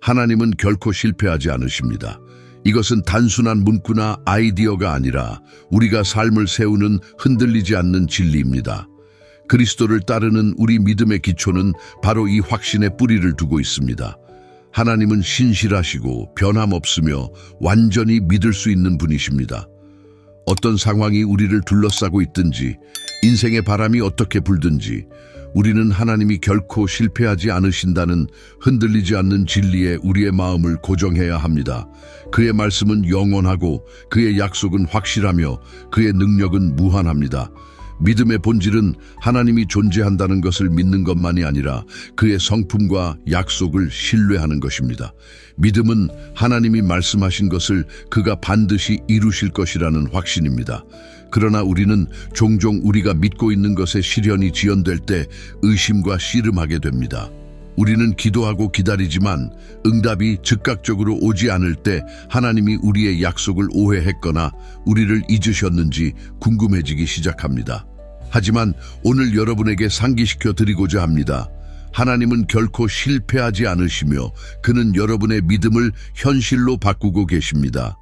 하나님은 결코 실패하지 않으십니다. 이것은 단순한 문구나 아이디어가 아니라 우리가 삶을 세우는 흔들리지 않는 진리입니다. 그리스도를 따르는 우리 믿음의 기초는 바로 이 확신에 뿌리를 두고 있습니다. 하나님은 신실하시고 변함없으며 완전히 믿을 수 있는 분이십니다. 어떤 상황이 우리를 둘러싸고 있든지 인생의 바람이 어떻게 불든지 우리는 하나님이 결코 실패하지 않으신다는 흔들리지 않는 진리에 우리의 마음을 고정해야 합니다. 그의 말씀은 영원하고 그의 약속은 확실하며 그의 능력은 무한합니다. 믿음의 본질은 하나님이 존재한다는 것을 믿는 것만이 아니라 그의 성품과 약속을 신뢰하는 것입니다. 믿음은 하나님이 말씀하신 것을 그가 반드시 이루실 것이라는 확신입니다. 그러나 우리는 종종 우리가 믿고 있는 것에 시련이 지연될 때 의심과 씨름하게 됩니다. 우리는 기도하고 기다리지만 응답이 즉각적으로 오지 않을 때 하나님이 우리의 약속을 오해했거나 우리를 잊으셨는지 궁금해지기 시작합니다. 하지만 오늘 여러분에게 상기시켜 드리고자 합니다. 하나님은 결코 실패하지 않으시며 그는 여러분의 믿음을 현실로 바꾸고 계십니다.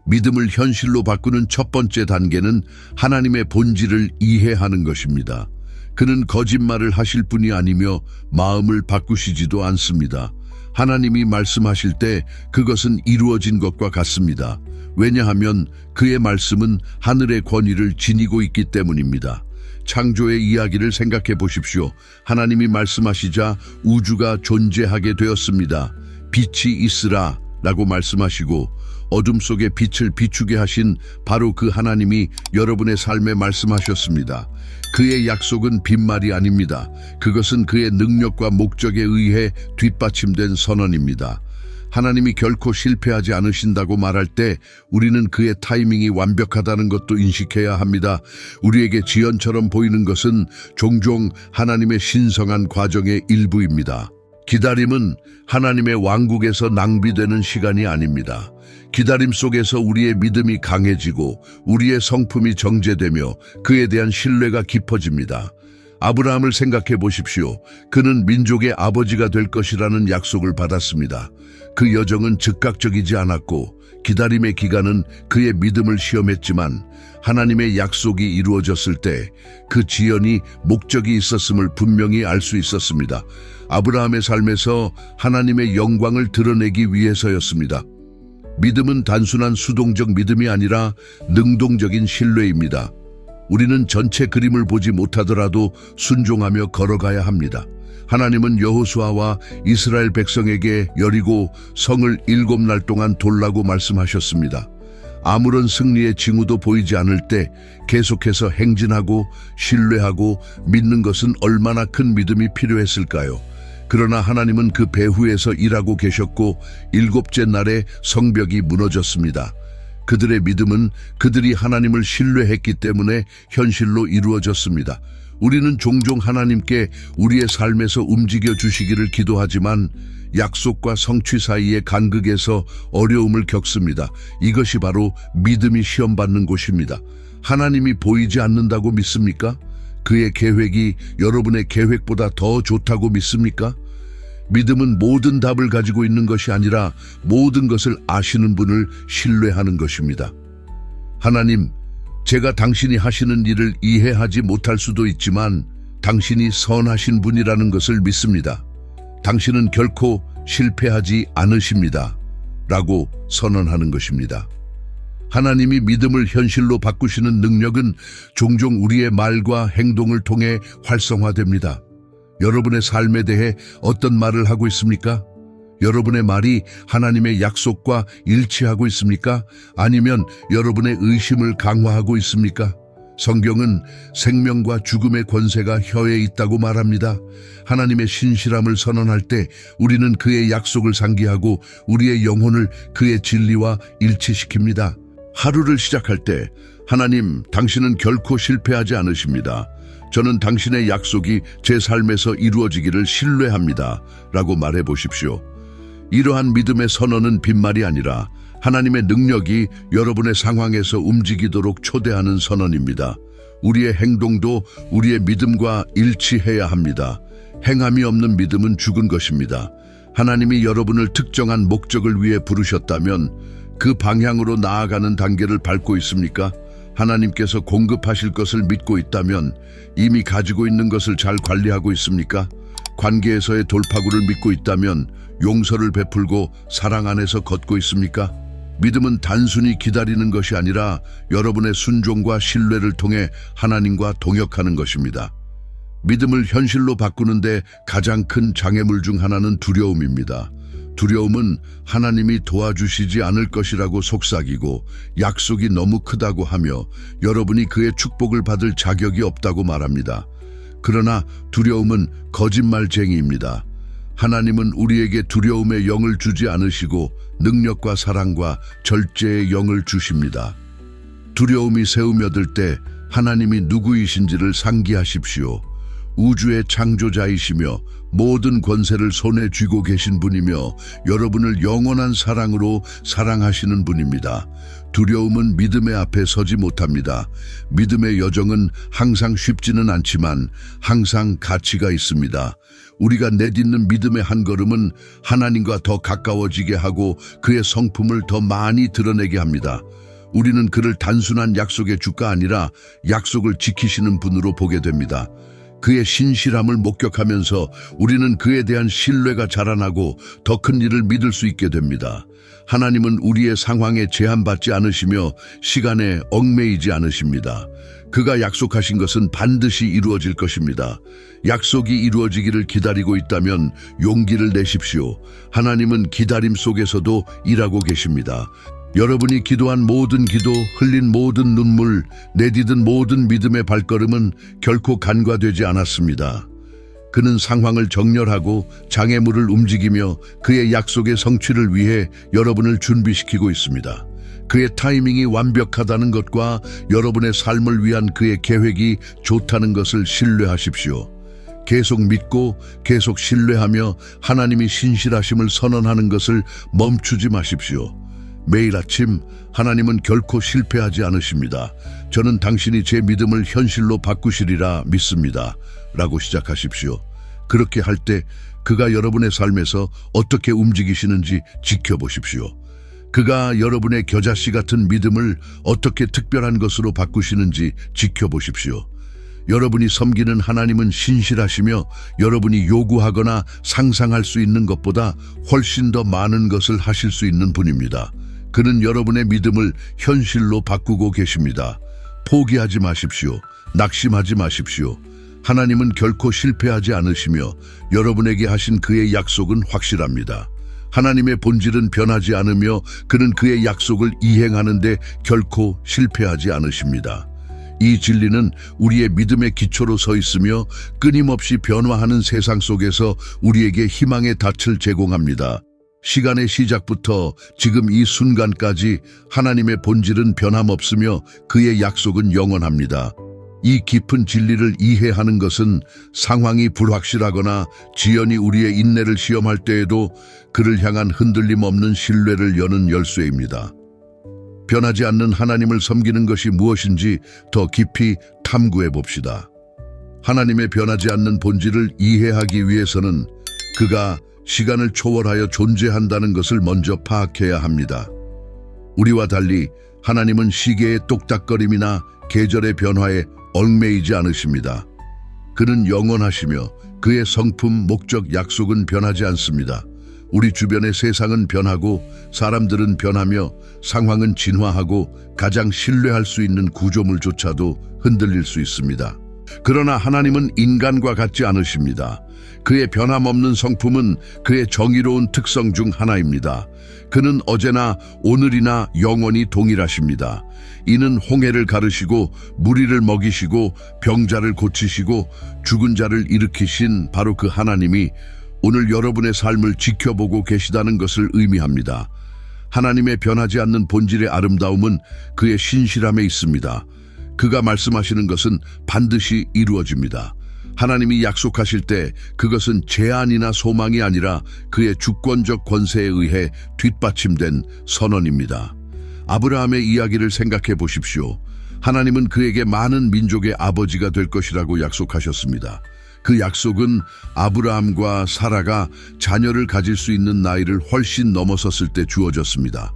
믿음을 현실로 바꾸는 첫 번째 단계는 하나님의 본질을 이해하는 것입니다. 그는 거짓말을 하실 분이 아니며 마음을 바꾸시지도 않습니다. 하나님이 말씀하실 때 그것은 이루어진 것과 같습니다. 왜냐하면 그의 말씀은 하늘의 권위를 지니고 있기 때문입니다. 창조의 이야기를 생각해 보십시오. 하나님이 말씀하시자 우주가 존재하게 되었습니다. 빛이 있으라 라고 말씀하시고 어둠 속에 빛을 비추게 하신 바로 그 하나님이 여러분의 삶에 말씀하셨습니다. 그의 약속은 빈말이 아닙니다. 그것은 그의 능력과 목적에 의해 뒷받침된 선언입니다. 하나님이 결코 실패하지 않으신다고 말할 때 우리는 그의 타이밍이 완벽하다는 것도 인식해야 합니다. 우리에게 지연처럼 보이는 것은 종종 하나님의 신성한 과정의 일부입니다. 기다림은 하나님의 왕국에서 낭비되는 시간이 아닙니다. 기다림 속에서 우리의 믿음이 강해지고 우리의 성품이 정제되며 그에 대한 신뢰가 깊어집니다. 아브라함을 생각해 보십시오. 그는 민족의 아버지가 될 것이라는 약속을 받았습니다. 그 여정은 즉각적이지 않았고 기다림의 기간은 그의 믿음을 시험했지만 하나님의 약속이 이루어졌을 때 그 지연이 목적이 있었음을 분명히 알 수 있었습니다. 아브라함의 삶에서 하나님의 영광을 드러내기 위해서였습니다. 믿음은 단순한 수동적 믿음이 아니라 능동적인 신뢰입니다. 우리는 전체 그림을 보지 못하더라도 순종하며 걸어가야 합니다. 하나님은 여호수아와 이스라엘 백성에게 여리고 성을 7날 동안 돌라고 말씀하셨습니다. 아무런 승리의 징후도 보이지 않을 때 계속해서 행진하고 신뢰하고 믿는 것은 얼마나 큰 믿음이 필요했을까요? 그러나 하나님은 그 배후에서 일하고 계셨고 7째 날에 성벽이 무너졌습니다. 그들의 믿음은 그들이 하나님을 신뢰했기 때문에 현실로 이루어졌습니다. 우리는 종종 하나님께 우리의 삶에서 움직여 주시기를 기도하지만 약속과 성취 사이의 간극에서 어려움을 겪습니다. 이것이 바로 믿음이 시험받는 곳입니다. 하나님이 보이지 않는다고 믿습니까? 그의 계획이 여러분의 계획보다 더 좋다고 믿습니까? 믿음은 모든 답을 가지고 있는 것이 아니라 모든 것을 아시는 분을 신뢰하는 것입니다. 하나님, 제가 당신이 하시는 일을 이해하지 못할 수도 있지만 당신이 선하신 분이라는 것을 믿습니다. 당신은 결코 실패하지 않으십니다. 라고 선언하는 것입니다. 하나님이 믿음을 현실로 바꾸시는 능력은 종종 우리의 말과 행동을 통해 활성화됩니다. 여러분의 삶에 대해 어떤 말을 하고 있습니까? 여러분의 말이 하나님의 약속과 일치하고 있습니까? 아니면 여러분의 의심을 강화하고 있습니까? 성경은 생명과 죽음의 권세가 혀에 있다고 말합니다. 하나님의 신실함을 선언할 때 우리는 그의 약속을 상기하고 우리의 영혼을 그의 진리와 일치시킵니다. 하루를 시작할 때 하나님, 당신은 결코 실패하지 않으십니다. 저는 당신의 약속이 제 삶에서 이루어지기를 신뢰합니다. 라고 말해 보십시오. 이러한 믿음의 선언은 빈말이 아니라 하나님의 능력이 여러분의 상황에서 움직이도록 초대하는 선언입니다. 우리의 행동도 우리의 믿음과 일치해야 합니다. 행함이 없는 믿음은 죽은 것입니다. 하나님이 여러분을 특정한 목적을 위해 부르셨다면 그 방향으로 나아가는 단계를 밟고 있습니까? 하나님께서 공급하실 것을 믿고 있다면 이미 가지고 있는 것을 잘 관리하고 있습니까? 관계에서의 돌파구를 믿고 있다면 용서를 베풀고 사랑 안에서 걷고 있습니까? 믿음은 단순히 기다리는 것이 아니라 여러분의 순종과 신뢰를 통해 하나님과 동역하는 것입니다. 믿음을 현실로 바꾸는데 가장 큰 장애물 중 하나는 두려움입니다. 두려움은 하나님이 도와주시지 않을 것이라고 속삭이고 약속이 너무 크다고 하며 여러분이 그의 축복을 받을 자격이 없다고 말합니다. 그러나 두려움은 거짓말쟁이입니다. 하나님은 우리에게 두려움의 영을 주지 않으시고 능력과 사랑과 절제의 영을 주십니다. 두려움이 새우며들 때 하나님이 누구이신지를 상기하십시오. 우주의 창조자이시며 모든 권세를 손에 쥐고 계신 분이며 여러분을 영원한 사랑으로 사랑하시는 분입니다. 두려움은 믿음의 앞에 서지 못합니다. 믿음의 여정은 항상 쉽지는 않지만 항상 가치가 있습니다. 우리가 내딛는 믿음의 한 걸음은 하나님과 더 가까워지게 하고 그의 성품을 더 많이 드러내게 합니다. 우리는 그를 단순한 약속의 주가 아니라 약속을 지키시는 분으로 보게 됩니다. 그의 신실함을 목격하면서 우리는 그에 대한 신뢰가 자라나고 더 큰 일을 믿을 수 있게 됩니다. 하나님은 우리의 상황에 제한받지 않으시며 시간에 얽매이지 않으십니다. 그가 약속하신 것은 반드시 이루어질 것입니다. 약속이 이루어지기를 기다리고 있다면 용기를 내십시오. 하나님은 기다림 속에서도 일하고 계십니다. 여러분이 기도한 모든 기도, 흘린 모든 눈물, 내디딘 모든 믿음의 발걸음은 결코 간과되지 않았습니다. 그는 상황을 정렬하고 장애물을 움직이며 그의 약속의 성취를 위해 여러분을 준비시키고 있습니다. 그의 타이밍이 완벽하다는 것과 여러분의 삶을 위한 그의 계획이 좋다는 것을 신뢰하십시오. 계속 믿고 계속 신뢰하며 하나님이 신실하심을 선언하는 것을 멈추지 마십시오. 매일 아침 하나님은 결코 실패하지 않으십니다. 저는 당신이 제 믿음을 현실로 바꾸시리라 믿습니다. 라고 시작하십시오. 그렇게 할 때 그가 여러분의 삶에서 어떻게 움직이시는지 지켜보십시오. 그가 여러분의 겨자씨 같은 믿음을 어떻게 특별한 것으로 바꾸시는지 지켜보십시오. 여러분이 섬기는 하나님은 신실하시며 여러분이 요구하거나 상상할 수 있는 것보다 훨씬 더 많은 것을 하실 수 있는 분입니다. 그는 여러분의 믿음을 현실로 바꾸고 계십니다. 포기하지 마십시오. 낙심하지 마십시오. 하나님은 결코 실패하지 않으시며 여러분에게 하신 그의 약속은 확실합니다. 하나님의 본질은 변하지 않으며 그는 그의 약속을 이행하는데 결코 실패하지 않으십니다. 이 진리는 우리의 믿음의 기초로 서 있으며 끊임없이 변화하는 세상 속에서 우리에게 희망의 닻을 제공합니다. 시간의 시작부터 지금 이 순간까지 하나님의 본질은 변함없으며 그의 약속은 영원합니다. 이 깊은 진리를 이해하는 것은 상황이 불확실하거나 지연이 우리의 인내를 시험할 때에도 그를 향한 흔들림 없는 신뢰를 여는 열쇠입니다. 변하지 않는 하나님을 섬기는 것이 무엇인지 더 깊이 탐구해 봅시다. 하나님의 변하지 않는 본질을 이해하기 위해서는 그가 시간을 초월하여 존재한다는 것을 먼저 파악해야 합니다. 우리와 달리 하나님은 시계의 똑딱거림이나 계절의 변화에 얽매이지 않으십니다. 그는 영원하시며 그의 성품, 목적, 약속은 변하지 않습니다. 우리 주변의 세상은 변하고 사람들은 변하며 상황은 진화하고 가장 신뢰할 수 있는 구조물조차도 흔들릴 수 있습니다. 그러나 하나님은 인간과 같지 않으십니다. 그의 변함없는 성품은 그의 정의로운 특성 중 하나입니다. 그는 어제나 오늘이나 영원히 동일하십니다. 이는 홍해를 가르시고 무리를 먹이시고 병자를 고치시고 죽은 자를 일으키신 바로 그 하나님이 오늘 여러분의 삶을 지켜보고 계시다는 것을 의미합니다. 하나님의 변하지 않는 본질의 아름다움은 그의 신실함에 있습니다. 그가 말씀하시는 것은 반드시 이루어집니다. 하나님이 약속하실 때 그것은 제안이나 소망이 아니라 그의 주권적 권세에 의해 뒷받침된 선언입니다. 아브라함의 이야기를 생각해 보십시오. 하나님은 그에게 많은 민족의 아버지가 될 것이라고 약속하셨습니다. 그 약속은 아브라함과 사라가 자녀를 가질 수 있는 나이를 훨씬 넘어섰을 때 주어졌습니다.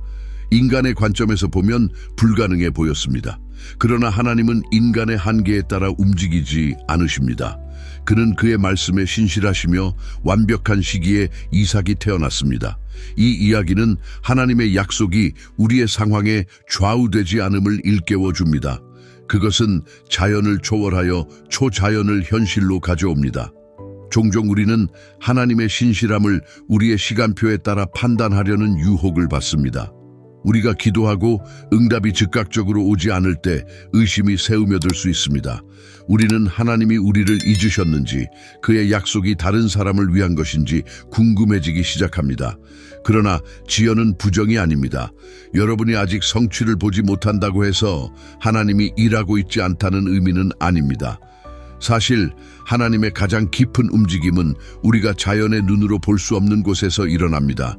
인간의 관점에서 보면 불가능해 보였습니다. 그러나 하나님은 인간의 한계에 따라 움직이지 않으십니다. 그는 그의 말씀에 신실하시며 완벽한 시기에 이삭이 태어났습니다. 이 이야기는 하나님의 약속이 우리의 상황에 좌우되지 않음을 일깨워 줍니다. 그것은 자연을 초월하여 초자연을 현실로 가져옵니다. 종종 우리는 하나님의 신실함을 우리의 시간표에 따라 판단하려는 유혹을 받습니다. 우리가 기도하고 응답이 즉각적으로 오지 않을 때 의심이 새우며들 수 있습니다. 우리는 하나님이 우리를 잊으셨는지, 그의 약속이 다른 사람을 위한 것인지 궁금해지기 시작합니다. 그러나 지연은 부정이 아닙니다. 여러분이 아직 성취를 보지 못한다고 해서 하나님이 일하고 있지 않다는 의미는 아닙니다. 사실 하나님의 가장 깊은 움직임은 우리가 자연의 눈으로 볼 수 없는 곳에서 일어납니다.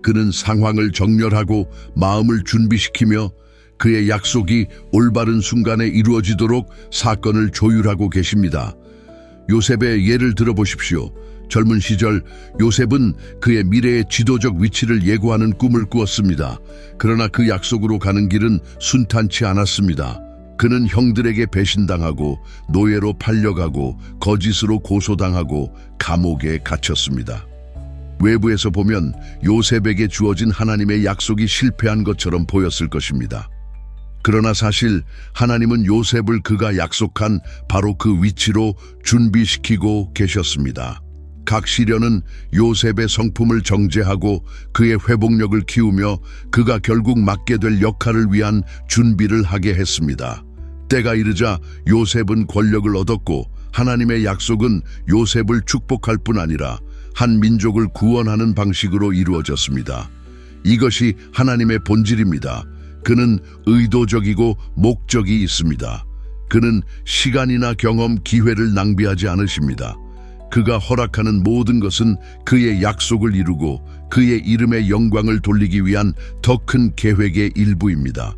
그는 상황을 정렬하고 마음을 준비시키며 그의 약속이 올바른 순간에 이루어지도록 사건을 조율하고 계십니다. 요셉의 예를 들어보십시오. 젊은 시절 요셉은 그의 미래의 지도적 위치를 예고하는 꿈을 꾸었습니다. 그러나 그 약속으로 가는 길은 순탄치 않았습니다. 그는 형들에게 배신당하고 노예로 팔려가고 거짓으로 고소당하고 감옥에 갇혔습니다. 외부에서 보면 요셉에게 주어진 하나님의 약속이 실패한 것처럼 보였을 것입니다. 그러나 사실 하나님은 요셉을 그가 약속한 바로 그 위치로 준비시키고 계셨습니다. 각 시련은 요셉의 성품을 정제하고 그의 회복력을 키우며 그가 결국 맡게 될 역할을 위한 준비를 하게 했습니다. 때가 이르자 요셉은 권력을 얻었고 하나님의 약속은 요셉을 축복할 뿐 아니라 한 민족을 구원하는 방식으로 이루어졌습니다. 이것이 하나님의 본질입니다. 그는 의도적이고 목적이 있습니다. 그는 시간이나 경험, 기회를 낭비하지 않으십니다. 그가 허락하는 모든 것은 그의 약속을 이루고 그의 이름의 영광을 돌리기 위한 더 큰 계획의 일부입니다.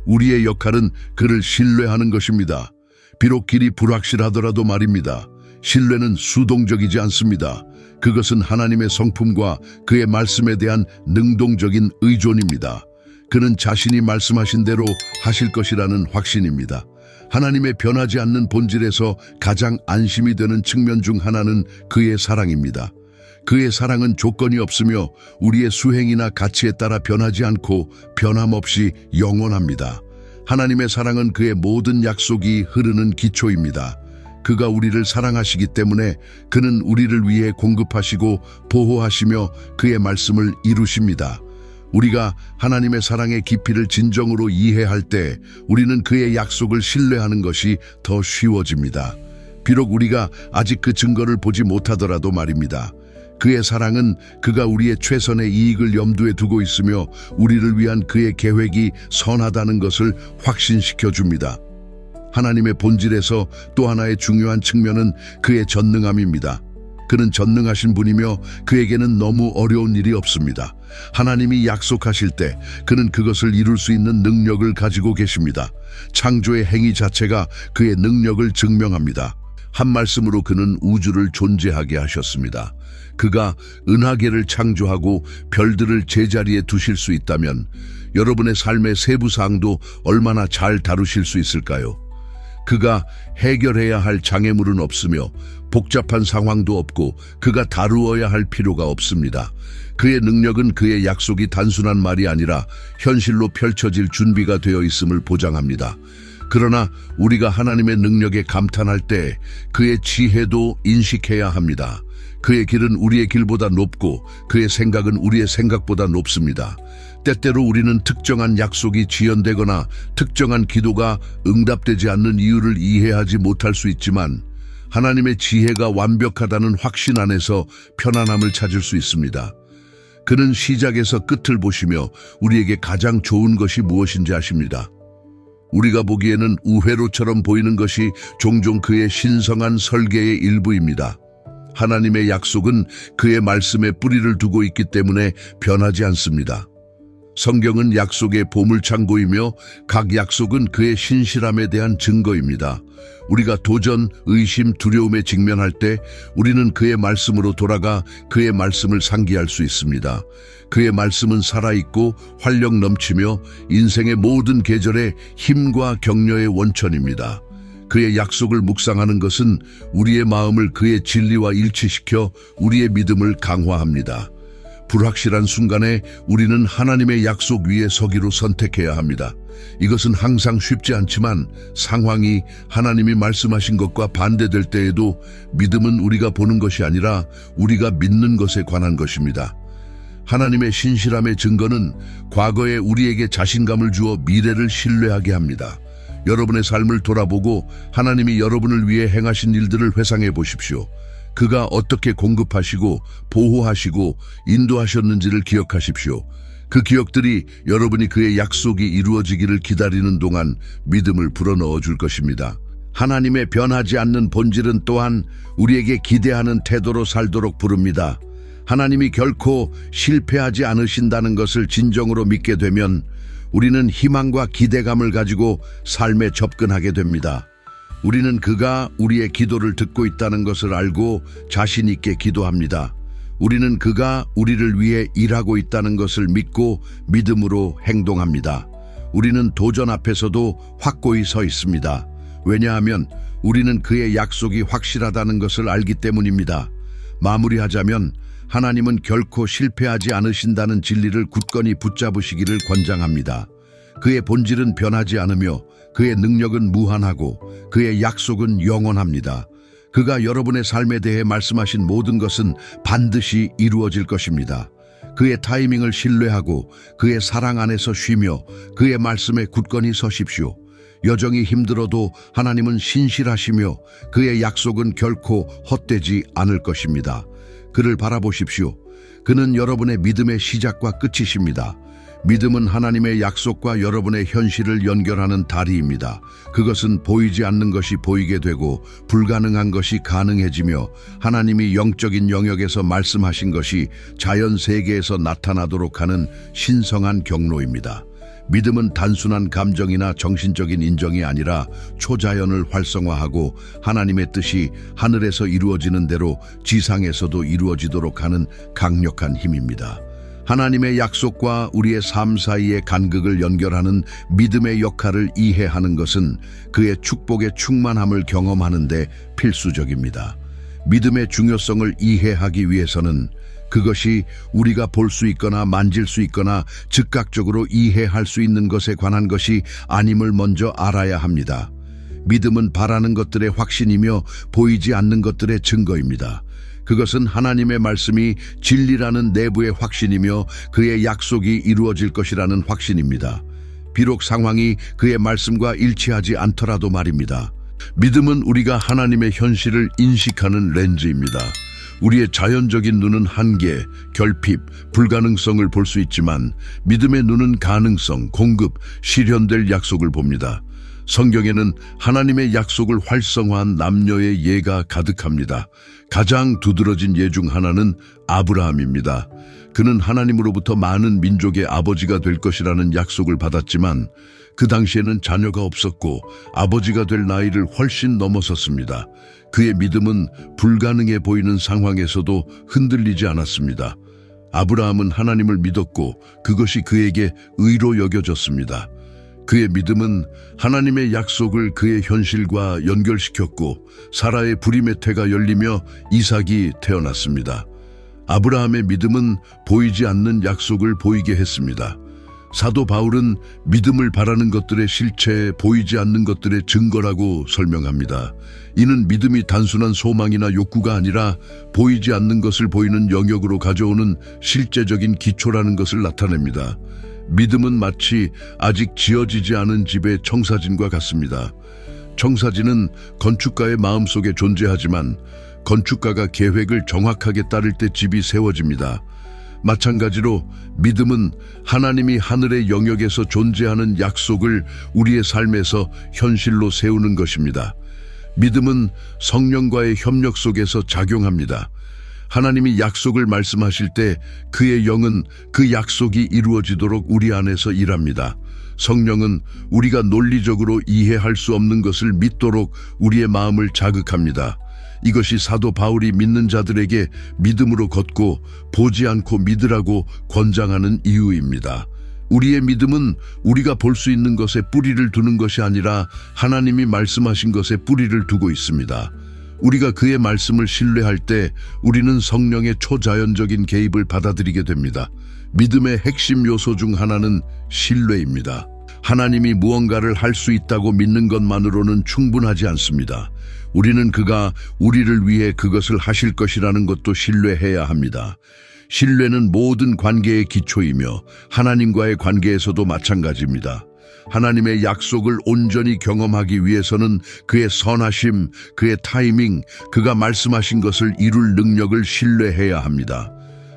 우리의 역할은 그를 신뢰하는 것입니다. 비록 길이 불확실하더라도 말입니다. 신뢰는 수동적이지 않습니다. 그것은 하나님의 성품과 그의 말씀에 대한 능동적인 의존입니다. 그는 자신이 말씀하신 대로 하실 것이라는 확신입니다. 하나님의 변하지 않는 본질에서 가장 안심이 되는 측면 중 하나는 그의 사랑입니다. 그의 사랑은 조건이 없으며 우리의 수행이나 가치에 따라 변하지 않고 변함없이 영원합니다. 하나님의 사랑은 그의 모든 약속이 흐르는 기초입니다. 그가 우리를 사랑하시기 때문에 그는 우리를 위해 공급하시고 보호하시며 그의 말씀을 이루십니다. 우리가 하나님의 사랑의 깊이를 진정으로 이해할 때 우리는 그의 약속을 신뢰하는 것이 더 쉬워집니다. 비록 우리가 아직 그 증거를 보지 못하더라도 말입니다. 그의 사랑은 그가 우리의 최선의 이익을 염두에 두고 있으며 우리를 위한 그의 계획이 선하다는 것을 확신시켜 줍니다. 하나님의 본질에서 또 하나의 중요한 측면은 그의 전능함입니다. 그는 전능하신 분이며 그에게는 너무 어려운 일이 없습니다. 하나님이 약속하실 때 그는 그것을 이룰 수 있는 능력을 가지고 계십니다. 창조의 행위 자체가 그의 능력을 증명합니다. 한 말씀으로 그는 우주를 존재하게 하셨습니다. 그가 은하계를 창조하고 별들을 제자리에 두실 수 있다면 여러분의 삶의 세부 사항도 얼마나 잘 다루실 수 있을까요? 그가 해결해야 할 장애물은 없으며 복잡한 상황도 없고 그가 다루어야 할 필요가 없습니다. 그의 능력은 그의 약속이 단순한 말이 아니라 현실로 펼쳐질 준비가 되어 있음을 보장합니다. 그러나 우리가 하나님의 능력에 감탄할 때 그의 지혜도 인식해야 합니다. 그의 길은 우리의 길보다 높고 그의 생각은 우리의 생각보다 높습니다. 때때로 우리는 특정한 약속이 지연되거나 특정한 기도가 응답되지 않는 이유를 이해하지 못할 수 있지만 하나님의 지혜가 완벽하다는 확신 안에서 편안함을 찾을 수 있습니다. 그는 시작에서 끝을 보시며 우리에게 가장 좋은 것이 무엇인지 아십니다. 우리가 보기에는 우회로처럼 보이는 것이 종종 그의 신성한 설계의 일부입니다. 하나님의 약속은 그의 말씀에 뿌리를 두고 있기 때문에 변하지 않습니다. 성경은 약속의 보물창고이며 각 약속은 그의 신실함에 대한 증거입니다. 우리가 도전, 의심, 두려움에 직면할 때 우리는 그의 말씀으로 돌아가 그의 말씀을 상기할 수 있습니다. 그의 말씀은 살아있고 활력 넘치며 인생의 모든 계절에 힘과 격려의 원천입니다. 그의 약속을 묵상하는 것은 우리의 마음을 그의 진리와 일치시켜 우리의 믿음을 강화합니다. 불확실한 순간에 우리는 하나님의 약속 위에 서기로 선택해야 합니다. 이것은 항상 쉽지 않지만 상황이 하나님이 말씀하신 것과 반대될 때에도 믿음은 우리가 보는 것이 아니라 우리가 믿는 것에 관한 것입니다. 하나님의 신실함의 증거는 과거에 우리에게 자신감을 주어 미래를 신뢰하게 합니다. 여러분의 삶을 돌아보고 하나님이 여러분을 위해 행하신 일들을 회상해 보십시오. 그가 어떻게 공급하시고 보호하시고 인도하셨는지를 기억하십시오. 그 기억들이 여러분이 그의 약속이 이루어지기를 기다리는 동안 믿음을 불어넣어 줄 것입니다. 하나님의 변하지 않는 본질은 또한 우리에게 기대하는 태도로 살도록 부릅니다. 하나님이 결코 실패하지 않으신다는 것을 진정으로 믿게 되면 우리는 희망과 기대감을 가지고 삶에 접근하게 됩니다. 우리는 그가 우리의 기도를 듣고 있다는 것을 알고 자신 있게 기도합니다. 우리는 그가 우리를 위해 일하고 있다는 것을 믿고 믿음으로 행동합니다. 우리는 도전 앞에서도 확고히 서 있습니다. 왜냐하면 우리는 그의 약속이 확실하다는 것을 알기 때문입니다. 마무리하자면 하나님은 결코 실패하지 않으신다는 진리를 굳건히 붙잡으시기를 권장합니다. 그의 본질은 변하지 않으며 그의 능력은 무한하고 그의 약속은 영원합니다. 그가 여러분의 삶에 대해 말씀하신 모든 것은 반드시 이루어질 것입니다. 그의 타이밍을 신뢰하고 그의 사랑 안에서 쉬며 그의 말씀에 굳건히 서십시오. 여정이 힘들어도 하나님은 신실하시며 그의 약속은 결코 헛되지 않을 것입니다. 그를 바라보십시오. 그는 여러분의 믿음의 시작과 끝이십니다. 믿음은 하나님의 약속과 여러분의 현실을 연결하는 다리입니다. 그것은 보이지 않는 것이 보이게 되고 불가능한 것이 가능해지며 하나님이 영적인 영역에서 말씀하신 것이 자연 세계에서 나타나도록 하는 신성한 경로입니다. 믿음은 단순한 감정이나 정신적인 인정이 아니라 초자연을 활성화하고 하나님의 뜻이 하늘에서 이루어지는 대로 지상에서도 이루어지도록 하는 강력한 힘입니다. 하나님의 약속과 우리의 삶 사이의 간극을 연결하는 믿음의 역할을 이해하는 것은 그의 축복의 충만함을 경험하는 데 필수적입니다. 믿음의 중요성을 이해하기 위해서는 그것이 우리가 볼 수 있거나 만질 수 있거나 즉각적으로 이해할 수 있는 것에 관한 것이 아님을 먼저 알아야 합니다. 믿음은 바라는 것들의 확신이며 보이지 않는 것들의 증거입니다. 그것은 하나님의 말씀이 진리라는 내부의 확신이며 그의 약속이 이루어질 것이라는 확신입니다. 비록 상황이 그의 말씀과 일치하지 않더라도 말입니다. 믿음은 우리가 하나님의 현실을 인식하는 렌즈입니다. 우리의 자연적인 눈은 한계, 결핍, 불가능성을 볼 수 있지만 믿음의 눈은 가능성, 공급, 실현될 약속을 봅니다. 성경에는 하나님의 약속을 활성화한 남녀의 예가 가득합니다. 가장 두드러진 예 중 하나는 아브라함입니다. 그는 하나님으로부터 많은 민족의 아버지가 될 것이라는 약속을 받았지만 그 당시에는 자녀가 없었고 아버지가 될 나이를 훨씬 넘어섰습니다. 그의 믿음은 불가능해 보이는 상황에서도 흔들리지 않았습니다. 아브라함은 하나님을 믿었고 그것이 그에게 의로 여겨졌습니다. 그의 믿음은 하나님의 약속을 그의 현실과 연결시켰고 사라의 부림의 태가 열리며 이삭이 태어났습니다. 아브라함의 믿음은 보이지 않는 약속을 보이게 했습니다. 사도 바울은 믿음을 바라는 것들의 실체, 보이지 않는 것들의 증거라고 설명합니다. 이는 믿음이 단순한 소망이나 욕구가 아니라 보이지 않는 것을 보이는 영역으로 가져오는 실제적인 기초라는 것을 나타냅니다. 믿음은 마치 아직 지어지지 않은 집의 청사진과 같습니다. 청사진은 건축가의 마음속에 존재하지만 건축가가 계획을 정확하게 따를 때 집이 세워집니다. 마찬가지로 믿음은 하나님이 하늘의 영역에서 존재하는 약속을 우리의 삶에서 현실로 세우는 것입니다. 믿음은 성령과의 협력 속에서 작용합니다. 하나님이 약속을 말씀하실 때 그의 영은 그 약속이 이루어지도록 우리 안에서 일합니다. 성령은 우리가 논리적으로 이해할 수 없는 것을 믿도록 우리의 마음을 자극합니다. 이것이 사도 바울이 믿는 자들에게 믿음으로 걷고 보지 않고 믿으라고 권장하는 이유입니다. 우리의 믿음은 우리가 볼 수 있는 것에 뿌리를 두는 것이 아니라 하나님이 말씀하신 것에 뿌리를 두고 있습니다. 우리가 그의 말씀을 신뢰할 때 우리는 성령의 초자연적인 개입을 받아들이게 됩니다. 믿음의 핵심 요소 중 하나는 신뢰입니다. 하나님이 무언가를 할 수 있다고 믿는 것만으로는 충분하지 않습니다. 우리는 그가 우리를 위해 그것을 하실 것이라는 것도 신뢰해야 합니다. 신뢰는 모든 관계의 기초이며 하나님과의 관계에서도 마찬가지입니다. 하나님의 약속을 온전히 경험하기 위해서는 그의 선하심, 그의 타이밍, 그가 말씀하신 것을 이룰 능력을 신뢰해야 합니다.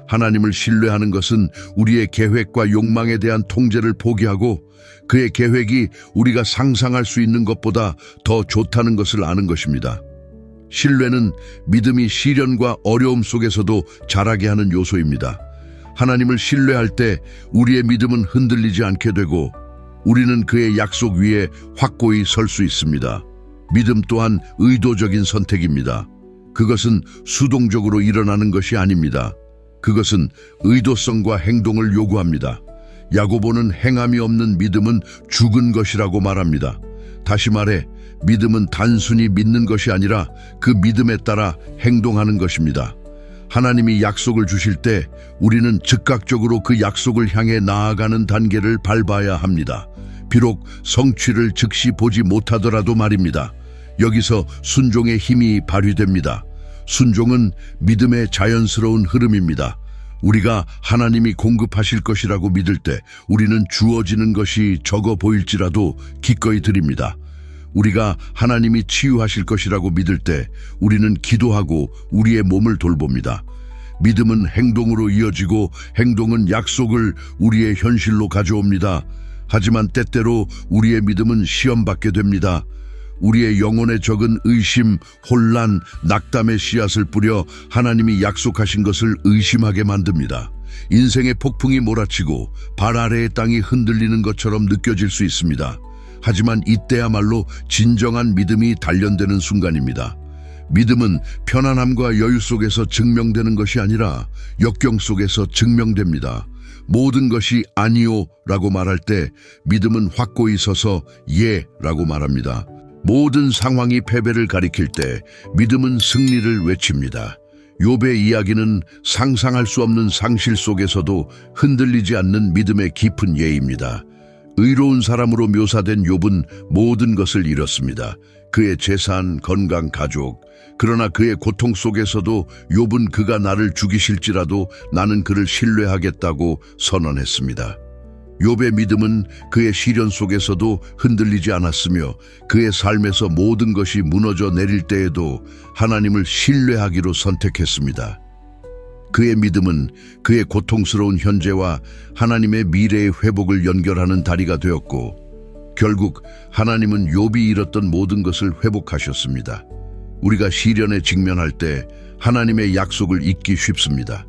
하나님을 신뢰하는 것은 우리의 계획과 욕망에 대한 통제를 포기하고 그의 계획이 우리가 상상할 수 있는 것보다 더 좋다는 것을 아는 것입니다. 신뢰는 믿음이 시련과 어려움 속에서도 자라게 하는 요소입니다. 하나님을 신뢰할 때 우리의 믿음은 흔들리지 않게 되고 우리는 그의 약속 위에 확고히 설 수 있습니다. 믿음 또한 의도적인 선택입니다. 그것은 수동적으로 일어나는 것이 아닙니다. 그것은 의도성과 행동을 요구합니다. 야고보는 행함이 없는 믿음은 죽은 것이라고 말합니다. 다시 말해 믿음은 단순히 믿는 것이 아니라 그 믿음에 따라 행동하는 것입니다. 하나님이 약속을 주실 때 우리는 즉각적으로 그 약속을 향해 나아가는 단계를 밟아야 합니다. 비록 성취를 즉시 보지 못하더라도 말입니다. 여기서 순종의 힘이 발휘됩니다. 순종은 믿음의 자연스러운 흐름입니다. 우리가 하나님이 공급하실 것이라고 믿을 때 우리는 주어지는 것이 적어 보일지라도 기꺼이 드립니다. 우리가 하나님이 치유하실 것이라고 믿을 때 우리는 기도하고 우리의 몸을 돌봅니다. 믿음은 행동으로 이어지고 행동은 약속을 우리의 현실로 가져옵니다. 하지만 때때로 우리의 믿음은 시험받게 됩니다. 우리의 영혼에 적은 의심, 혼란, 낙담의 씨앗을 뿌려 하나님이 약속하신 것을 의심하게 만듭니다. 인생의 폭풍이 몰아치고 발 아래의 땅이 흔들리는 것처럼 느껴질 수 있습니다. 하지만 이때야말로 진정한 믿음이 단련되는 순간입니다. 믿음은 편안함과 여유 속에서 증명되는 것이 아니라 역경 속에서 증명됩니다. 모든 것이 아니요 라고 말할 때 믿음은 확고히 서서 예 라고 말합니다. 모든 상황이 패배를 가리킬 때 믿음은 승리를 외칩니다. 욥의 이야기는 상상할 수 없는 상실 속에서도 흔들리지 않는 믿음의 깊은 예입니다. 의로운 사람으로 묘사된 욥은 모든 것을 잃었습니다. 그의 재산, 건강, 가족. 그러나 그의 고통 속에서도 욥은 그가 나를 죽이실지라도 나는 그를 신뢰하겠다고 선언했습니다. 욥의 믿음은 그의 시련 속에서도 흔들리지 않았으며 그의 삶에서 모든 것이 무너져 내릴 때에도 하나님을 신뢰하기로 선택했습니다. 그의 믿음은 그의 고통스러운 현재와 하나님의 미래의 회복을 연결하는 다리가 되었고 결국 하나님은 욥이 잃었던 모든 것을 회복하셨습니다. 우리가 시련에 직면할 때 하나님의 약속을 잊기 쉽습니다.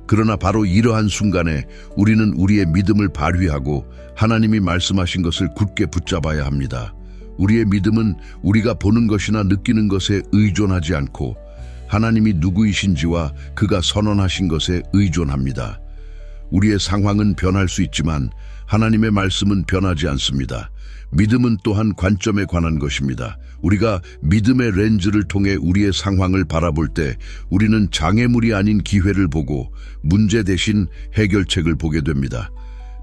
그러나 바로 이러한 순간에 우리는 우리의 믿음을 발휘하고 하나님이 말씀하신 것을 굳게 붙잡아야 합니다. 우리의 믿음은 우리가 보는 것이나 느끼는 것에 의존하지 않고 하나님이 누구이신지와 그가 선언하신 것에 의존합니다. 우리의 상황은 변할 수 있지만 하나님의 말씀은 변하지 않습니다. 믿음은 또한 관점에 관한 것입니다. 우리가 믿음의 렌즈를 통해 우리의 상황을 바라볼 때 우리는 장애물이 아닌 기회를 보고 문제 대신 해결책을 보게 됩니다.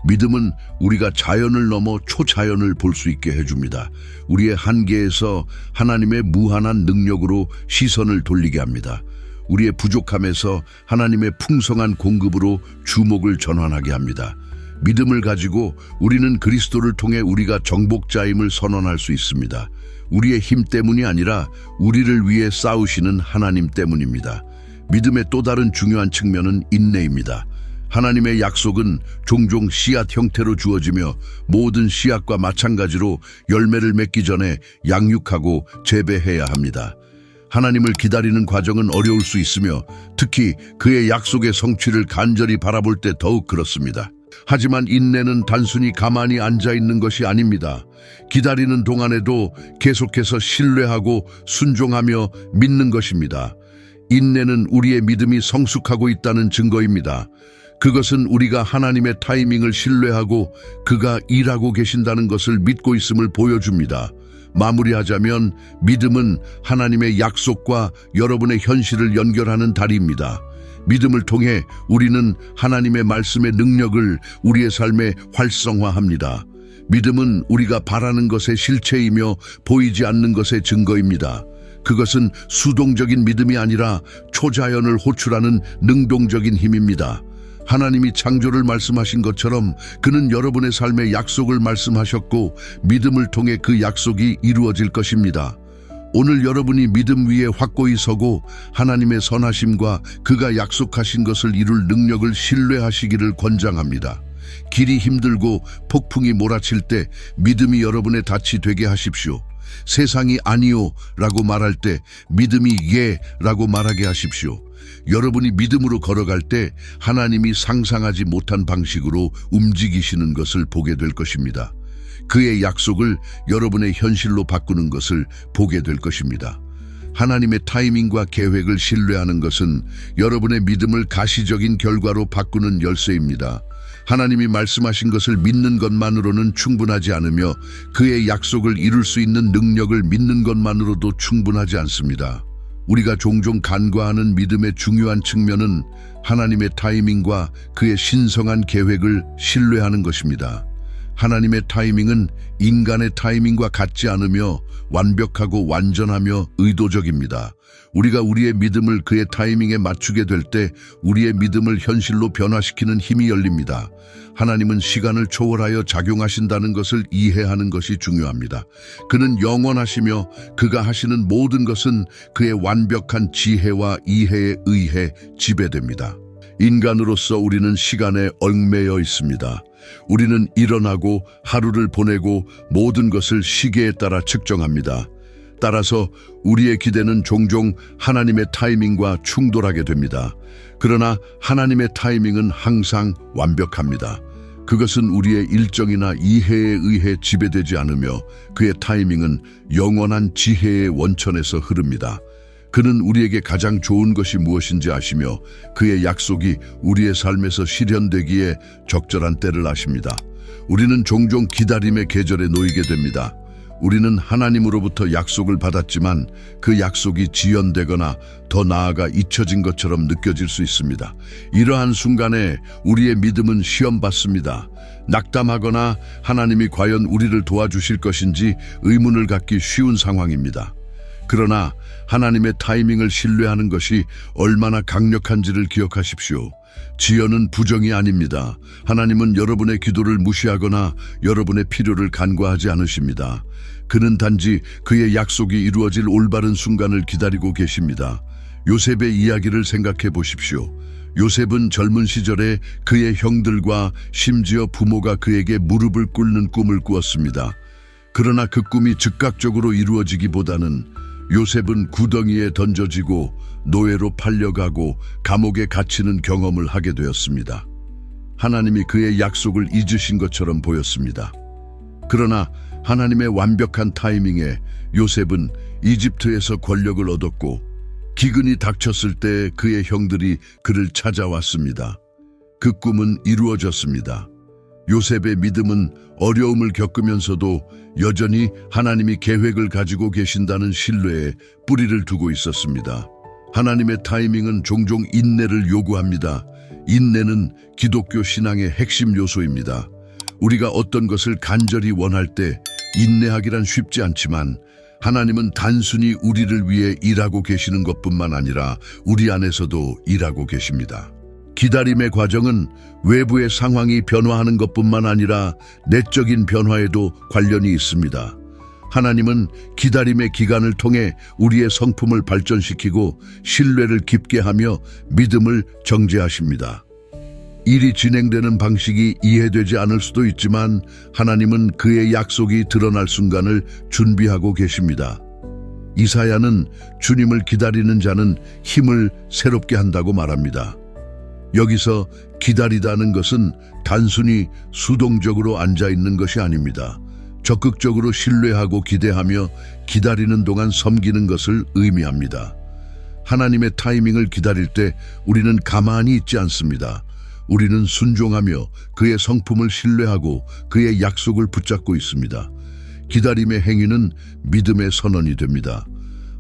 믿음은 우리가 자연을 넘어 초자연을 볼 수 있게 해줍니다. 우리의 한계에서 하나님의 무한한 능력으로 시선을 돌리게 합니다. 우리의 부족함에서 하나님의 풍성한 공급으로 주목을 전환하게 합니다. 믿음을 가지고 우리는 그리스도를 통해 우리가 정복자임을 선언할 수 있습니다. 우리의 힘 때문이 아니라 우리를 위해 싸우시는 하나님 때문입니다. 믿음의 또 다른 중요한 측면은 인내입니다. 하나님의 약속은 종종 씨앗 형태로 주어지며 모든 씨앗과 마찬가지로 열매를 맺기 전에 양육하고 재배해야 합니다. 하나님을 기다리는 과정은 어려울 수 있으며 특히 그의 약속의 성취를 간절히 바라볼 때 더욱 그렇습니다. 하지만 인내는 단순히 가만히 앉아 있는 것이 아닙니다. 기다리는 동안에도 계속해서 신뢰하고 순종하며 믿는 것입니다. 인내는 우리의 믿음이 성숙하고 있다는 증거입니다. 그것은 우리가 하나님의 타이밍을 신뢰하고 그가 일하고 계신다는 것을 믿고 있음을 보여줍니다. 마무리하자면 믿음은 하나님의 약속과 여러분의 현실을 연결하는 다리입니다. 믿음을 통해 우리는 하나님의 말씀의 능력을 우리의 삶에 활성화합니다. 믿음은 우리가 바라는 것의 실체이며 보이지 않는 것의 증거입니다. 그것은 수동적인 믿음이 아니라 초자연을 호출하는 능동적인 힘입니다. 하나님이 창조를 말씀하신 것처럼 그는 여러분의 삶의 약속을 말씀하셨고 믿음을 통해 그 약속이 이루어질 것입니다. 오늘 여러분이 믿음 위에 확고히 서고 하나님의 선하심과 그가 약속하신 것을 이룰 능력을 신뢰하시기를 권장합니다. 길이 힘들고 폭풍이 몰아칠 때 믿음이 여러분의 닻이 되게 하십시오. 세상이 아니요 라고 말할 때 믿음이 예 라고 말하게 하십시오. 여러분이 믿음으로 걸어갈 때 하나님이 상상하지 못한 방식으로 움직이시는 것을 보게 될 것입니다. 그의 약속을 여러분의 현실로 바꾸는 것을 보게 될 것입니다. 하나님의 타이밍과 계획을 신뢰하는 것은 여러분의 믿음을 가시적인 결과로 바꾸는 열쇠입니다. 하나님이 말씀하신 것을 믿는 것만으로는 충분하지 않으며 그의 약속을 이룰 수 있는 능력을 믿는 것만으로도 충분하지 않습니다. 우리가 종종 간과하는 믿음의 중요한 측면은 하나님의 타이밍과 그의 신성한 계획을 신뢰하는 것입니다. 하나님의 타이밍은 인간의 타이밍과 같지 않으며 완벽하고 완전하며 의도적입니다. 우리가 우리의 믿음을 그의 타이밍에 맞추게 될 때 우리의 믿음을 현실로 변화시키는 힘이 열립니다. 하나님은 시간을 초월하여 작용하신다는 것을 이해하는 것이 중요합니다. 그는 영원하시며 그가 하시는 모든 것은 그의 완벽한 지혜와 이해에 의해 지배됩니다. 인간으로서 우리는 시간에 얽매여 있습니다. 우리는 일어나고 하루를 보내고 모든 것을 시계에 따라 측정합니다. 따라서 우리의 기대는 종종 하나님의 타이밍과 충돌하게 됩니다. 그러나 하나님의 타이밍은 항상 완벽합니다. 그것은 우리의 일정이나 이해에 의해 지배되지 않으며 그의 타이밍은 영원한 지혜의 원천에서 흐릅니다. 그는 우리에게 가장 좋은 것이 무엇인지 아시며 그의 약속이 우리의 삶에서 실현되기에 적절한 때를 아십니다. 우리는 종종 기다림의 계절에 놓이게 됩니다. 우리는 하나님으로부터 약속을 받았지만 그 약속이 지연되거나 더 나아가 잊혀진 것처럼 느껴질 수 있습니다. 이러한 순간에 우리의 믿음은 시험받습니다. 낙담하거나 하나님이 과연 우리를 도와주실 것인지 의문을 갖기 쉬운 상황입니다. 그러나 하나님의 타이밍을 신뢰하는 것이 얼마나 강력한지를 기억하십시오. 지연은 부정이 아닙니다. 하나님은 여러분의 기도를 무시하거나 여러분의 필요를 간과하지 않으십니다. 그는 단지 그의 약속이 이루어질 올바른 순간을 기다리고 계십니다. 요셉의 이야기를 생각해 보십시오. 요셉은 젊은 시절에 그의 형들과 심지어 부모가 그에게 무릎을 꿇는 꿈을 꾸었습니다. 그러나 그 꿈이 즉각적으로 이루어지기보다는 요셉은 구덩이에 던져지고 노예로 팔려가고 감옥에 갇히는 경험을 하게 되었습니다. 하나님이 그의 약속을 잊으신 것처럼 보였습니다. 그러나 하나님의 완벽한 타이밍에 요셉은 이집트에서 권력을 얻었고 기근이 닥쳤을 때 그의 형들이 그를 찾아왔습니다. 그 꿈은 이루어졌습니다. 요셉의 믿음은 어려움을 겪으면서도 여전히 하나님이 계획을 가지고 계신다는 신뢰에 뿌리를 두고 있었습니다. 하나님의 타이밍은 종종 인내를 요구합니다. 인내는 기독교 신앙의 핵심 요소입니다. 우리가 어떤 것을 간절히 원할 때 인내하기란 쉽지 않지만 하나님은 단순히 우리를 위해 일하고 계시는 것뿐만 아니라 우리 안에서도 일하고 계십니다. 기다림의 과정은 외부의 상황이 변화하는 것뿐만 아니라 내적인 변화에도 관련이 있습니다. 하나님은 기다림의 기간을 통해 우리의 성품을 발전시키고 신뢰를 깊게 하며 믿음을 정죄하십니다. 일이 진행되는 방식이 이해되지 않을 수도 있지만 하나님은 그의 약속이 드러날 순간을 준비하고 계십니다. 이사야는 주님을 기다리는 자는 힘을 새롭게 한다고 말합니다. 여기서 기다리다는 것은 단순히 수동적으로 앉아 있는 것이 아닙니다. 적극적으로 신뢰하고 기대하며 기다리는 동안 섬기는 것을 의미합니다. 하나님의 타이밍을 기다릴 때 우리는 가만히 있지 않습니다. 우리는 순종하며 그의 성품을 신뢰하고 그의 약속을 붙잡고 있습니다. 기다림의 행위는 믿음의 선언이 됩니다.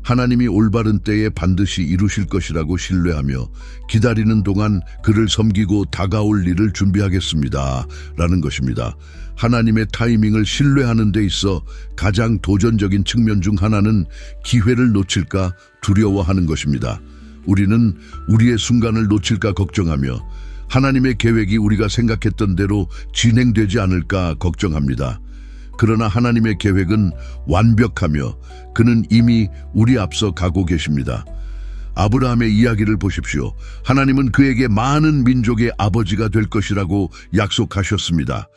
하나님이 올바른 때에 반드시 이루실 것이라고 신뢰하며 기다리는 동안 그를 섬기고 다가올 일을 준비하겠습니다. 라는 것입니다. 하나님의 타이밍을 신뢰하는 데 있어 가장 도전적인 측면 중 하나는 기회를 놓칠까 두려워하는 것입니다. 우리는 우리의 순간을 놓칠까 걱정하며 하나님의 계획이 우리가 생각했던 대로 진행되지 않을까 걱정합니다. 그러나 하나님의 계획은 완벽하며 그는 이미 우리 앞서 가고 계십니다. 아브라함의 이야기를 보십시오. 하나님은 그에게 많은 민족의 아버지가 될 것이라고 약속하셨습니다.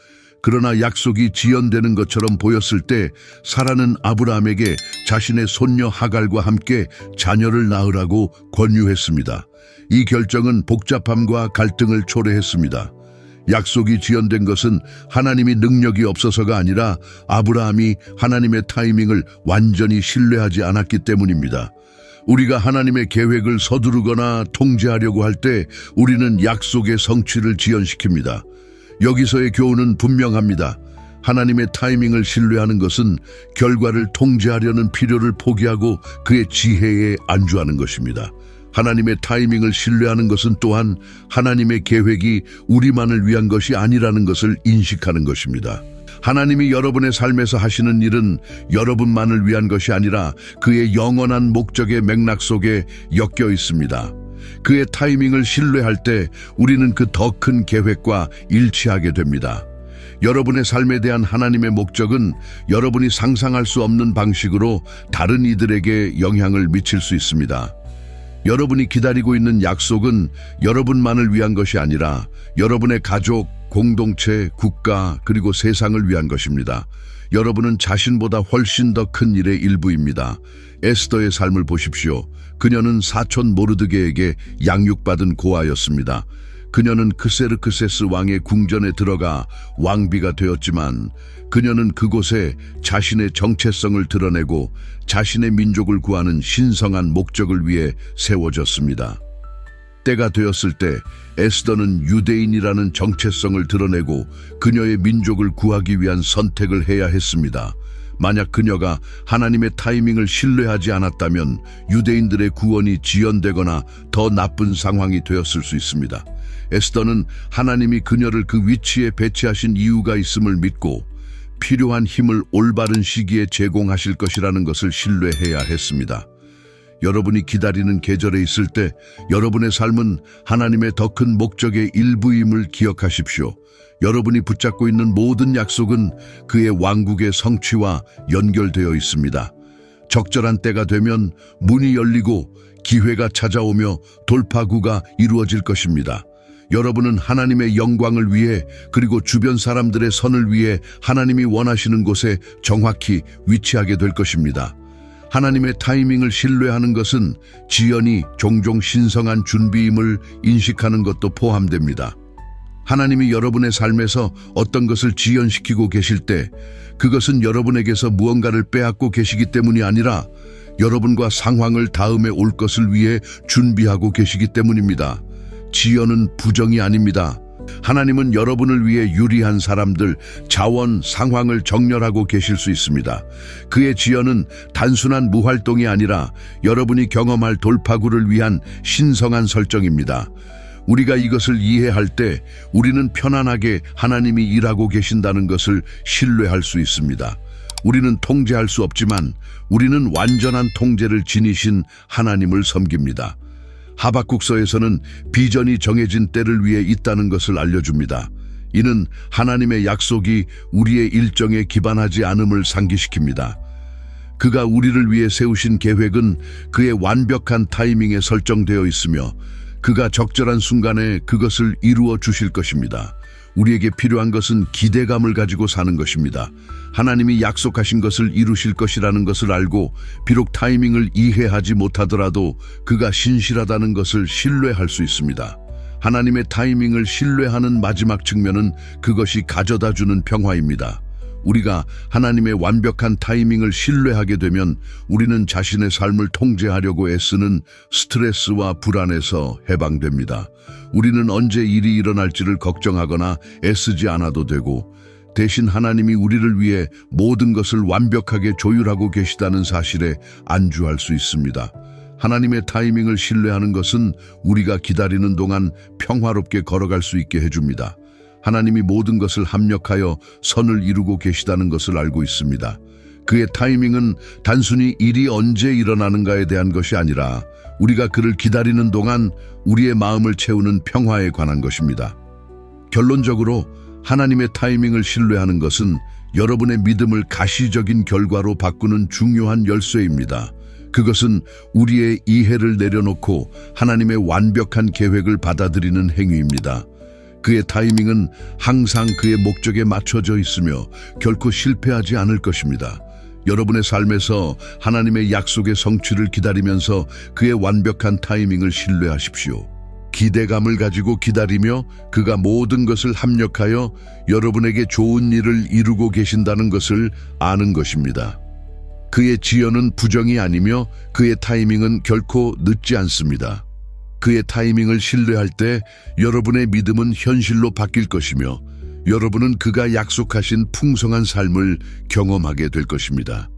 그러나 약속이 지연되는 것처럼 보였을 때 사라는 아브라함에게 자신의 손녀 하갈과 함께 자녀를 낳으라고 권유했습니다. 이 결정은 복잡함과 갈등을 초래했습니다. 약속이 지연된 것은 하나님이 능력이 없어서가 아니라 아브라함이 하나님의 타이밍을 완전히 신뢰하지 않았기 때문입니다. 우리가 하나님의 계획을 서두르거나 통제하려고 할 때 우리는 약속의 성취를 지연시킵니다. 여기서의 교훈은 분명합니다. 하나님의 타이밍을 신뢰하는 것은 결과를 통제하려는 필요를 포기하고 그의 지혜에 안주하는 것입니다. 하나님의 타이밍을 신뢰하는 것은 또한 하나님의 계획이 우리만을 위한 것이 아니라는 것을 인식하는 것입니다. 하나님이 여러분의 삶에서 하시는 일은 여러분만을 위한 것이 아니라 그의 영원한 목적의 맥락 속에 엮여 있습니다. 그의 타이밍을 신뢰할 때 우리는 그 더 큰 계획과 일치하게 됩니다. 여러분의 삶에 대한 하나님의 목적은 여러분이 상상할 수 없는 방식으로 다른 이들에게 영향을 미칠 수 있습니다. 여러분이 기다리고 있는 약속은 여러분만을 위한 것이 아니라 여러분의 가족, 공동체, 국가, 그리고 세상을 위한 것입니다. 여러분은 자신보다 훨씬 더 큰 일의 일부입니다. 에스더의 삶을 보십시오. 그녀는 사촌 모르드게에게 양육받은 고아였습니다. 그녀는 크세르크세스 왕의 궁전에 들어가 왕비가 되었지만 그녀는 그곳에 자신의 정체성을 드러내고 자신의 민족을 구하는 신성한 목적을 위해 세워졌습니다. 때가 되었을 때 에스더는 유대인이라는 정체성을 드러내고 그녀의 민족을 구하기 위한 선택을 해야 했습니다. 만약 그녀가 하나님의 타이밍을 신뢰하지 않았다면 유대인들의 구원이 지연되거나 더 나쁜 상황이 되었을 수 있습니다. 에스더는 하나님이 그녀를 그 위치에 배치하신 이유가 있음을 믿고 필요한 힘을 올바른 시기에 제공하실 것이라는 것을 신뢰해야 했습니다. 여러분이 기다리는 계절에 있을 때 여러분의 삶은 하나님의 더 큰 목적의 일부임을 기억하십시오. 여러분이 붙잡고 있는 모든 약속은 그의 왕국의 성취와 연결되어 있습니다. 적절한 때가 되면 문이 열리고 기회가 찾아오며 돌파구가 이루어질 것입니다. 여러분은 하나님의 영광을 위해 그리고 주변 사람들의 선을 위해 하나님이 원하시는 곳에 정확히 위치하게 될 것입니다. 하나님의 타이밍을 신뢰하는 것은 지연이 종종 신성한 준비임을 인식하는 것도 포함됩니다. 하나님이 여러분의 삶에서 어떤 것을 지연시키고 계실 때 그것은 여러분에게서 무언가를 빼앗고 계시기 때문이 아니라 여러분과 상황을 다음에 올 것을 위해 준비하고 계시기 때문입니다. 지연은 부정이 아닙니다. 하나님은 여러분을 위해 유리한 사람들, 자원, 상황을 정렬하고 계실 수 있습니다. 그의 지연은 단순한 무활동이 아니라 여러분이 경험할 돌파구를 위한 신성한 설정입니다. 우리가 이것을 이해할 때 우리는 편안하게 하나님이 일하고 계신다는 것을 신뢰할 수 있습니다. 우리는 통제할 수 없지만 우리는 완전한 통제를 지니신 하나님을 섬깁니다. 하박국서에서는 비전이 정해진 때를 위해 있다는 것을 알려줍니다. 이는 하나님의 약속이 우리의 일정에 기반하지 않음을 상기시킵니다. 그가 우리를 위해 세우신 계획은 그의 완벽한 타이밍에 설정되어 있으며 그가 적절한 순간에 그것을 이루어 주실 것입니다. 우리에게 필요한 것은 기대감을 가지고 사는 것입니다. 하나님이 약속하신 것을 이루실 것이라는 것을 알고 비록 타이밍을 이해하지 못하더라도 그가 신실하다는 것을 신뢰할 수 있습니다. 하나님의 타이밍을 신뢰하는 마지막 측면은 그것이 가져다주는 평화입니다. 우리가 하나님의 완벽한 타이밍을 신뢰하게 되면 우리는 자신의 삶을 통제하려고 애쓰는 스트레스와 불안에서 해방됩니다. 우리는 언제 일이 일어날지를 걱정하거나 애쓰지 않아도 되고 대신 하나님이 우리를 위해 모든 것을 완벽하게 조율하고 계시다는 사실에 안주할 수 있습니다. 하나님의 타이밍을 신뢰하는 것은 우리가 기다리는 동안 평화롭게 걸어갈 수 있게 해줍니다. 하나님이 모든 것을 합력하여 선을 이루고 계시다는 것을 알고 있습니다. 그의 타이밍은 단순히 일이 언제 일어나는가에 대한 것이 아니라 우리가 그를 기다리는 동안 우리의 마음을 채우는 평화에 관한 것입니다. 결론적으로 하나님의 타이밍을 신뢰하는 것은 여러분의 믿음을 가시적인 결과로 바꾸는 중요한 열쇠입니다. 그것은 우리의 이해를 내려놓고 하나님의 완벽한 계획을 받아들이는 행위입니다. 그의 타이밍은 항상 그의 목적에 맞춰져 있으며 결코 실패하지 않을 것입니다. 여러분의 삶에서 하나님의 약속의 성취를 기다리면서 그의 완벽한 타이밍을 신뢰하십시오. 기대감을 가지고 기다리며 그가 모든 것을 합력하여 여러분에게 좋은 일을 이루고 계신다는 것을 아는 것입니다. 그의 지연은 부정이 아니며 그의 타이밍은 결코 늦지 않습니다. 그의 타이밍을 신뢰할 때 여러분의 믿음은 현실로 바뀔 것이며 여러분은 그가 약속하신 풍성한 삶을 경험하게 될 것입니다.